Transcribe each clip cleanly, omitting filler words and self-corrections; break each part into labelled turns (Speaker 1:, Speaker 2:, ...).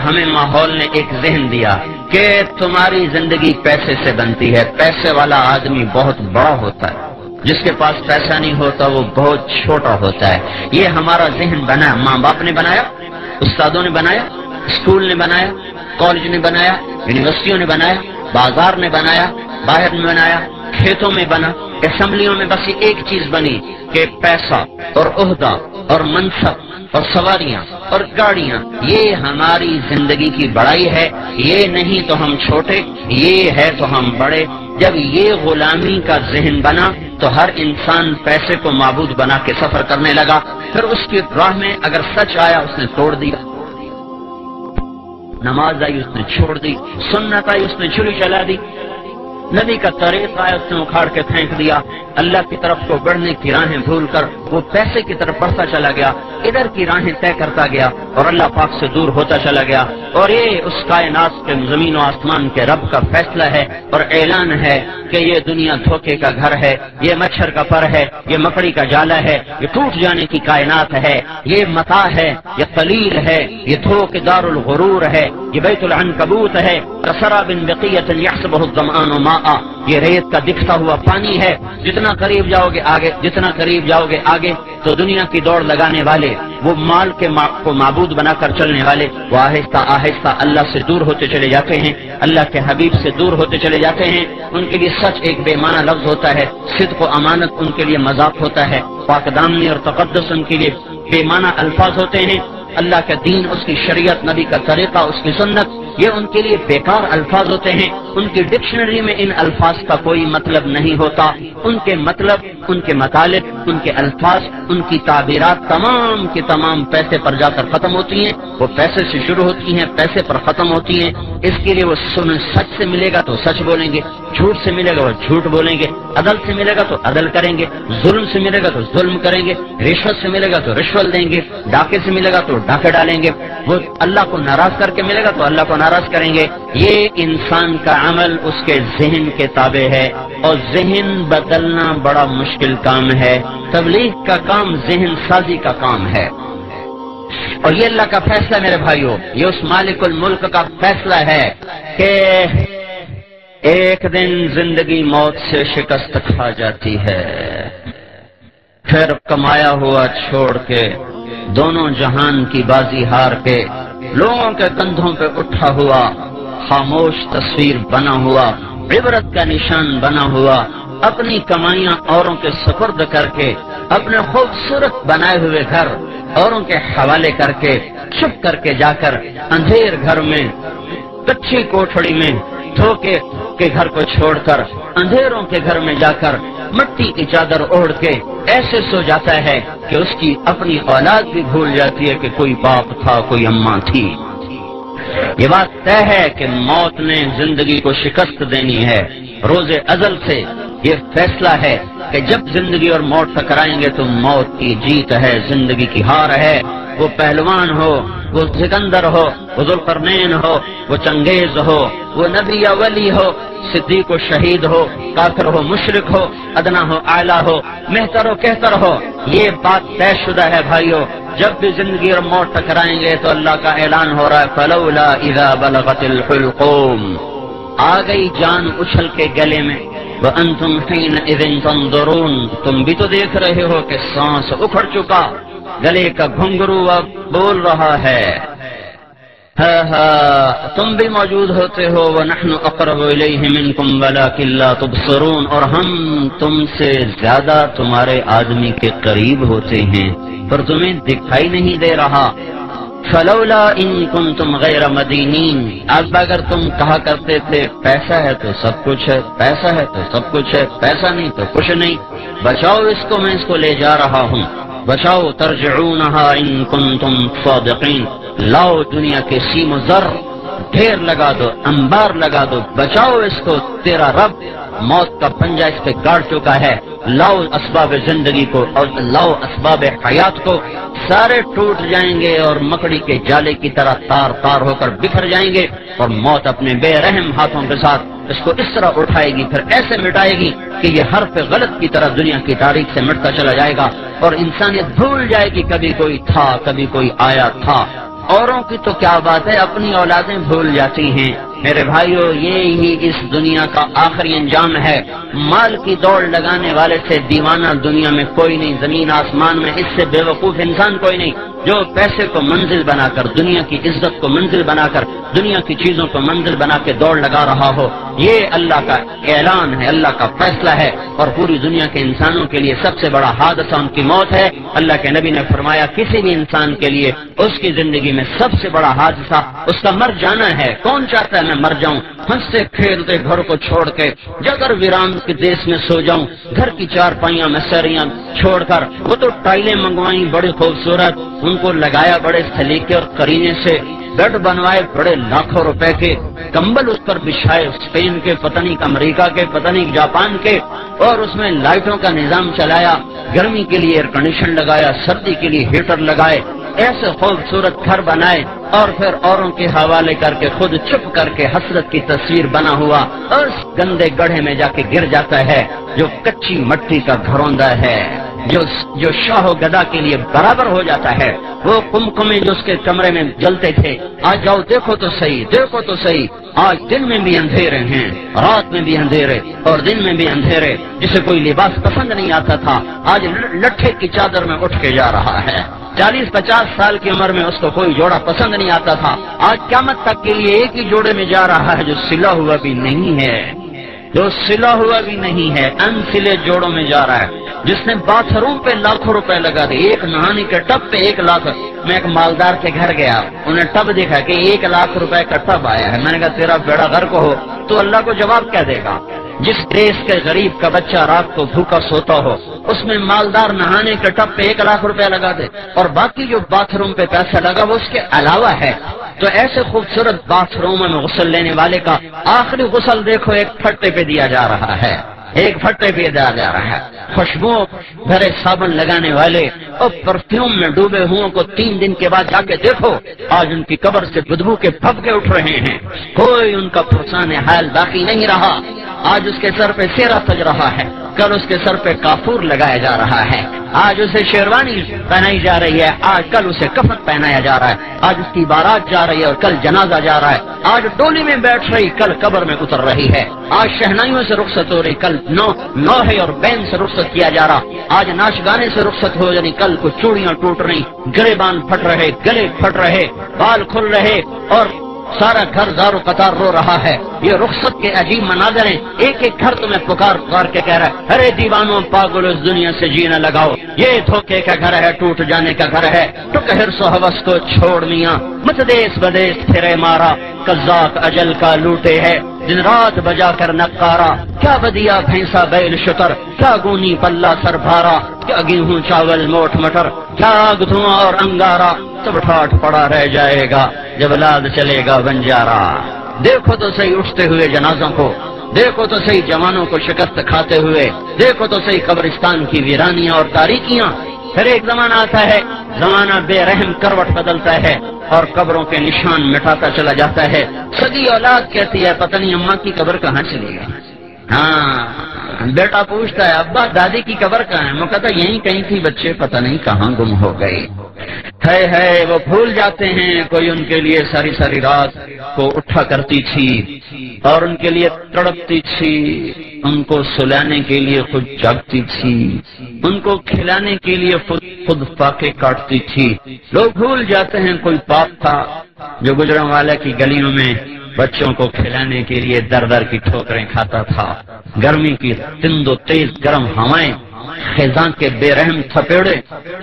Speaker 1: ہمیں ماحول نے ایک ذہن دیا کہ تمہاری زندگی پیسے سے بنتی ہے، پیسے والا آدمی بہت بڑا ہوتا ہے، جس کے پاس پیسہ نہیں ہوتا وہ بہت چھوٹا ہوتا ہے۔ یہ ہمارا ذہن بنا، ماں باپ نے بنایا، استادوں نے بنایا، اسکول نے بنایا، کالج نے بنایا، یونیورسٹیوں نے بنایا، بازار نے بنایا، باہر میں بنایا، کھیتوں میں بنا، اسمبلیوں میں بس ایک چیز بنی کہ پیسہ اور عہدہ اور منصب اور سواریاں اور گاڑیاں، یہ ہماری زندگی کی بڑائی ہے، یہ نہیں تو ہم چھوٹے، یہ ہے تو ہم بڑے۔ جب یہ غلامی کا ذہن بنا تو ہر انسان پیسے کو معبود بنا کے سفر کرنے لگا، پھر اس کی راہ میں اگر سچ آیا اس نے توڑ دیا، نماز آئی اس نے چھوڑ دی، سنت آئی اس نے چھری چلا دی، نبی کا طریق آیا اس نے اکھاڑ کے پھینک دیا، اللہ کی طرف کو بڑھنے کی راہیں بھول کر وہ پیسے کی طرف بڑھتا چلا گیا، ادھر کی راہیں طے کرتا گیا اور اللہ پاک سے دور ہوتا چلا گیا۔ اور یہ اس کائنات کے زمین و آسمان کے رب کا فیصلہ ہے اور اعلان ہے کہ یہ دنیا دھوکے کا گھر ہے، یہ مچھر کا پر ہے، یہ مکڑی کا جالا ہے، یہ ٹوٹ جانے کی کائنات ہے، یہ متاع ہے، یہ قلیل ہے، یہ دھوکے دار الغرور ہے، یہ بیت العنکبوت ہے، کسراب بقیۃ یحسبہ الظمآن ماء، یہ ریت کا دکھتا ہوا پانی ہے، جتنا قریب جاؤ گے آگے، جتنا قریب جاؤ گے آگے، تو دنیا کی دوڑ لگانے والے، وہ مال کے کو معبود بنا کر چلنے والے، وہ آہستہ آہستہ اللہ سے دور ہوتے چلے جاتے ہیں، اللہ کے حبیب سے دور ہوتے چلے جاتے ہیں۔ ان کے لیے سچ ایک بے معنی لفظ ہوتا ہے، صدق و امانت ان کے لیے مذاق ہوتا ہے، پاک دامنی اور تقدس ان کے لیے بے معنی الفاظ ہوتے ہیں، اللہ کا دین، اس کی شریعت، نبی کا طریقہ، اس کی سنت، یہ ان کے لیے بیکار الفاظ ہوتے ہیں۔ ان کی ڈکشنری میں ان الفاظ کا کوئی مطلب نہیں ہوتا، ان کے مطلب، ان کے مطالب، ان کے الفاظ، ان کی تعبیرات تمام کی تمام پیسے پر جا کر ختم ہوتی ہیں، وہ پیسے سے شروع ہوتی ہیں، پیسے پر ختم ہوتی ہیں۔ اس کے لیے وہ سچ سے ملے گا تو سچ بولیں گے، جھوٹ سے ملے گا وہ جھوٹ بولیں گے، عدل سے ملے گا تو عدل کریں گے، ظلم سے ملے گا تو ظلم کریں گے، رشوت سے ملے گا تو رشوت دیں گے، ڈاکے سے ملے گا تو ڈاکے ڈالیں گے، وہ اللہ کو ناراض کر کے ملے گا تو اللہ کو ناراض کریں گے۔ یہ انسان کا عمل اس کے ذہن کے تابع ہے، اور ذہن بدلنا بڑا مشکل کام ہے۔ تبلیغ کا کام ذہن سازی کا کام ہے، اور یہ اللہ کا فیصلہ میرے بھائیو، یہ اس مالک الملک کا فیصلہ ہے کہ ایک دن زندگی موت سے شکست کھا جاتی ہے، پھر کمایا ہوا چھوڑ کے، دونوں جہان کی بازی ہار کے، لوگوں کے کندھوں پہ اٹھا ہوا خاموش تصویر بنا ہوا، عبرت کا نشان بنا ہوا، اپنی کمائیاں اوروں کے سپرد کر کے، اپنے خوبصورت بنائے ہوئے گھر اوروں کے حوالے کر کے، چھپ کر کے جا کر اندھیر گھر میں، کچی کوٹھڑی میں، دھوکے کے گھر کو چھوڑ کر اندھیروں کے گھر میں جا کر مٹی کی چادر اوڑھ کے ایسے سو جاتا ہے کہ اس کی اپنی اولاد بھی بھول جاتی ہے کہ کوئی باپ تھا، کوئی اماں تھی۔ یہ بات طے ہے کہ موت نے زندگی کو شکست دینی ہے، روز ازل سے یہ فیصلہ ہے کہ جب زندگی اور موت ٹکرائیں گے تو موت کی جیت ہے، زندگی کی ہار ہے۔ وہ پہلوان ہو، وہ سکندر ہو، وہ ذوالقرنین ہو، وہ چنگیز ہو، وہ نبی یا ولی ہو، صدیق و شہید ہو، کافر ہو، مشرک ہو، ادنا ہو، اعلیٰ ہو، مہتر ہو، کہتر ہو، یہ بات طے شدہ ہے بھائیو۔ جب بھی زندگی اور موت ٹکرائیں گے تو اللہ کا اعلان ہو رہا ہے فلولا اذا بلغت الحلقوم، آ گئی جان اچھل کے گلے میں، وانتم حینئذ تنظرون، تم بھی تو دیکھ رہے ہو کہ سانس اکھڑ چکا، گلے کا گھنگرو اب بول رہا ہے، تم بھی موجود ہوتے ہو، وَنَحْنُ أَقْرَبُ إِلَيْهِ مِنْكُمْ وَلَكِنْ لَا تُبْصِرُونَ، اور ہم تم سے زیادہ تمہارے آدمی کے قریب ہوتے ہیں پر تمہیں دکھائی نہیں دے رہا۔ فَلَوْلَا إِن كُنْتُمْ غَيْرَ مَدِينِينَ، اب اگر تم کہا کرتے تھے پیسہ ہے تو سب کچھ ہے، پیسہ ہے تو سب کچھ ہے، پیسہ نہیں تو کچھ نہیں، بچاؤ اس کو، میں اس کو لے جا رہا ہوں، بچاؤ، ترجعونها إن كنتم صادقين، لاؤ دنیا کے سیم و زر ڈھیر لگا دو، انبار لگا دو، بچاؤ اس کو، تیرا رب موت کا پنجہ اس پہ گاڑ چکا ہے، لاؤ اسباب زندگی کو اور لاؤ اسباب حیات کو، سارے ٹوٹ جائیں گے اور مکڑی کے جالے کی طرح تار تار ہو کر بکھر جائیں گے، اور موت اپنے بے رحم ہاتھوں کے ساتھ اس کو اس طرح اٹھائے گی، پھر ایسے مٹائے گی کہ یہ حرف غلط کی طرح دنیا کی تاریخ سے مٹتا چلا جائے گا، اور انسانیت بھول جائے گی کبھی کوئی تھا، کبھی کوئی آیا تھا۔ اوروں کی تو کیا بات ہے، اپنی اولادیں بھول جاتی ہیں۔ میرے بھائیو، یہی اس دنیا کا آخری انجام ہے۔ مال کی دوڑ لگانے والے سے دیوانہ دنیا میں کوئی نہیں، زمین آسمان میں اس سے بے وقوف انسان کوئی نہیں، جو پیسے کو منزل بنا کر، دنیا کی عزت کو منزل بنا کر، دنیا کی چیزوں کو منزل بنا کے دوڑ لگا رہا ہو۔ یہ اللہ کا اعلان ہے، اللہ کا فیصلہ ہے، اور پوری دنیا کے انسانوں کے لیے سب سے بڑا حادثہ ان کی موت ہے۔ اللہ کے نبی نے فرمایا کسی بھی انسان کے لیے اس کی زندگی میں سب سے بڑا حادثہ اس کا مر جانا ہے۔ کون چاہتا ہے میں مر جاؤں، ہنستے کھیلتے گھر کو چھوڑ کے جگر ویران کے دیش میں سو جاؤں، گھر کی چار پائیاں میں سریاں چھوڑ کر؟ وہ تو ٹائلیں منگوائیں بڑی خوبصورت، ان کو لگایا بڑے سلیقے اور قرینے سے، بیڈ بنوائے بڑے لاکھوں روپے کے، کمبل اس پر بچھائے اسپین کے، پتہ نہیں امریکہ کے، پتہ نہیں جاپان کے، اور اس میں لائٹوں کا نظام چلایا، گرمی کے لیے ایئر کنڈیشن لگایا، سردی کے لیے ہیٹر لگائے، ایسے خوبصورت گھر بنائے، اور پھر اوروں کے حوالے کر کے خود چھپ کر کے حسرت کی تصویر بنا ہوا اس گندے گڑھے میں جا کے گر جاتا ہے جو کچی مٹی کا گھروندہ ہے، جو شاہ و گدا کے لیے برابر ہو جاتا ہے۔ وہ کمکمے جو اس کے کمرے میں جلتے تھے، آج جاؤ دیکھو تو صحیح، دیکھو تو صحیح، آج دن میں بھی اندھیرے ہیں، رات میں بھی اندھیرے اور دن میں بھی اندھیرے۔ جسے کوئی لباس پسند نہیں آتا تھا، آج لٹھے کی چادر میں اٹھ کے جا رہا ہے۔ 40-50 سال کی عمر میں اس کو کوئی جوڑا پسند نہیں آتا تھا، آج قیامت تک کے لیے ایک ہی جوڑے میں جا رہا ہے جو سلا ہوا بھی نہیں ہے، جو سلا ہوا بھی نہیں ہے، انسلے جوڑوں میں جا رہا ہے۔ جس نے باتھ روم پہ لاکھوں روپے لگا دے، ایک نہانے کے ٹب پہ 1 لاکھ۔ میں ایک مالدار کے گھر گیا، انہیں ٹب دیکھا کہ 1 لاکھ روپے کا ٹب آیا ہے۔ میں نے کہا تیرا بیڑا غرق ہو، تو اللہ کو جواب کیا دے گا؟ جس دیش کے غریب کا بچہ رات کو بھوکا سوتا ہو، اس میں مالدار نہانے کے ٹب پہ 1 لاکھ روپے لگا دے، اور باقی جو باتھ روم پہ پیسہ لگا وہ اس کے علاوہ ہے۔ تو ایسے خوبصورت باتھ روم میں غسل لینے والے کا آخری غسل دیکھو ایک پھٹے پہ دیا جا رہا ہے، ایک پھٹے پہ دیا جا رہا ہے۔ خوشبو بھرے صابن لگانے والے اور پرفیوم میں ڈوبے ہوں کو 3 دن کے بعد جا کے دیکھو، آج ان کی قبر سے بدبو کے پھبکے اٹھ رہے ہیں، کوئی ان کا فرسان حال باقی نہیں رہا۔ آج اس کے سر پہ سیرا سج رہا ہے، کل اس کے سر پہ کافور لگایا جا رہا ہے، آج اسے شیروانی پہنائی جا رہی ہے، آج کل اسے کفن پہنایا جا رہا ہے، آج اس کی بارات جا رہی ہے اور کل جنازہ جا رہا ہے، آج ڈولی میں بیٹھ رہی کل قبر میں اتر رہی ہے، آج شہنائیوں سے رخصت ہو رہی کل نوحے اور بین سے رخصت کیا جا رہا، آج ناچ گانے سے رخصت ہو یعنی کل کو چوڑیاں ٹوٹ رہی، گریبان پھٹ رہے، گلے پھٹ رہے، بال کھل رہے، اور سارا گھر زار و قطار رو رہا ہے۔ یہ رخصت کے عجیب مناظر ہیں، ایک ایک گھر تمہیں پکار پکار کے کہہ رہا ہے ارے دیوانوں پاگل اس دنیا سے جینا لگاؤ، یہ دھوکے کا گھر ہے، ٹوٹ جانے کا گھر ہے، ٹک ہرس و حوث کو چھوڑ میاں، مت دیس بدیس پھرے مارا، قذاق اجل کا لوٹے ہے، دن رات بجا کر نقارا، کیا بدیا بھینسا بیل شتر، کیا گونی پلہ سر بھارا، کیا گیہوں چاول موٹ مٹر، کیا آگ دھواں اور انگارا، سب ٹھاٹ پڑا رہ جائے گا جب لاد چلے گا بنجارا۔ دیکھو تو صحیح اٹھتے ہوئے جنازوں کو، دیکھو تو صحیح جوانوں کو شکست کھاتے ہوئے، دیکھو تو صحیح قبرستان کی ویرانیاں اور تاریکیاں۔ پھر ایک زمانہ آتا ہے، زمانہ بے رحم کروٹ بدلتا ہے اور قبروں کے نشان مٹاتا چلا جاتا ہے۔ سگی اولاد کہتی ہے پتہ نہیں اماں کی قبر کہاں چلی گئی، ہاں بیٹا پوچھتا ہے ابا دادی کی قبر کہاں ہے، وہ کہتا یہیں کہیں تھی بچے پتہ نہیں کہاں گم ہو گئی۔ ہے وہ بھول جاتے ہیں کوئی ان کے لیے ساری ساری رات کو اٹھا کرتی تھی اور ان کے لیے تڑپتی تھی، ان کو سلانے کے لیے خود جاگتی تھی، ان کو کھلانے کے لیے خود فاقے کاٹتی تھی۔ لوگ بھول جاتے ہیں کوئی باپ تھا جو گجران والا کی گلیوں میں بچوں کو کھلانے کے لیے در در کی ٹھوکریں کھاتا تھا، گرمی کی تند و تیز گرم ہوائیں، خزاں کے بے رحم تھپیڑے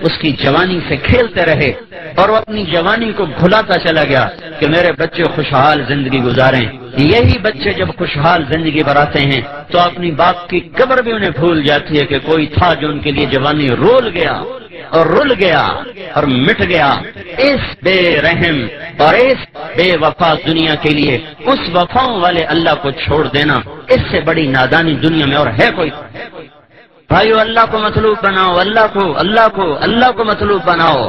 Speaker 1: اس کی جوانی سے کھیلتے رہے اور وہ اپنی جوانی کو بھلاتا چلا گیا کہ میرے بچے خوشحال زندگی گزاریں۔ یہی بچے جب خوشحال زندگی بناتے ہیں تو اپنی باپ کی قبر بھی انہیں بھول جاتی ہے کہ کوئی تھا جو ان کے لیے جوانی رول گیا اور رل گیا اور مٹ گیا۔ اس بے رحم اور اس بے وفا دنیا کے لیے اس وفاؤں والے اللہ کو چھوڑ دینا، اس سے بڑی نادانی دنیا میں اور ہے کوئی؟ بھائیو اللہ کو مطلوب بناؤ، اللہ کو مطلوب بناؤ۔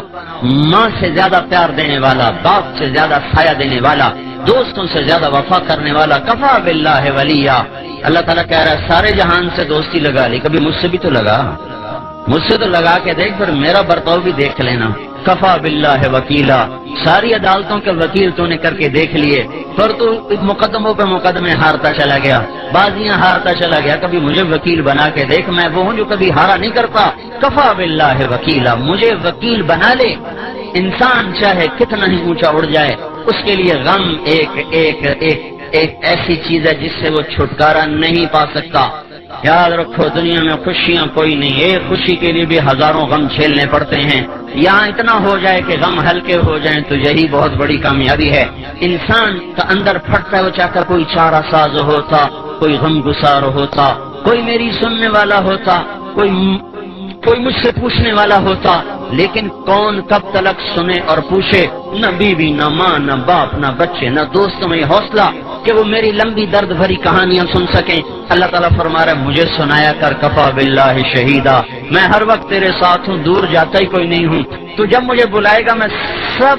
Speaker 1: ماں سے زیادہ پیار دینے والا، باپ سے زیادہ سایہ دینے والا، دوستوں سے زیادہ وفا کرنے والا، کفا باللہ ولیہ۔ اللہ تعالیٰ کہہ رہا ہے سارے جہان سے دوستی لگا لی، کبھی مجھ سے بھی تو لگا، مجھ سے تو لگا کے دیکھ، پھر میرا برتاؤ بھی دیکھ لینا۔ کفا باللہ وکیلا، ساری عدالتوں کے وکیل تو نے کر کے دیکھ لیے، پر تو مقدموں پہ مقدمے ہارتا چلا گیا، بازیاں ہارتا چلا گیا، کبھی مجھے وکیل بنا کے دیکھ، میں وہ ہوں جو کبھی ہارا نہیں کرتا، کفا باللہ وکیلا، مجھے وکیل بنا لے۔ انسان چاہے کتنا ہی اونچا اڑ جائے، اس کے لیے غم ایک ایسی چیز ہے جس سے وہ چھٹکارا نہیں پا سکتا۔ یاد رکھو دنیا میں خوشیاں کوئی نہیں، ایک خوشی کے لیے بھی ہزاروں غم جھیلنے پڑتے ہیں، یہاں اتنا ہو جائے کہ غم ہلکے ہو جائیں تو یہی بہت بڑی کامیابی ہے۔ انسان کا اندر پھٹتا ہے، وہ چاہتا کوئی چارہ ساز ہوتا، کوئی غم گسار ہوتا، کوئی میری سننے والا ہوتا، کوئی مجھ سے پوچھنے والا ہوتا، لیکن کون کب تلک سنے اور پوچھے؟ نہ بیوی، نہ ماں، نہ باپ، نہ بچے، نہ دوستوں میں حوصلہ کہ وہ میری لمبی درد بھری کہانیاں سن سکیں۔ اللہ تعالیٰ فرما رہا ہے مجھے سنایا کر، کفا باللہ شہیدا، میں ہر وقت تیرے ساتھ ہوں، دور جاتا ہی کوئی نہیں ہوں، تو جب مجھے بلائے گا میں سب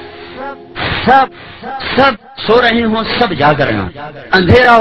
Speaker 1: سو رہے ہوں، سب جاگ رہے ہوں، اندھیرا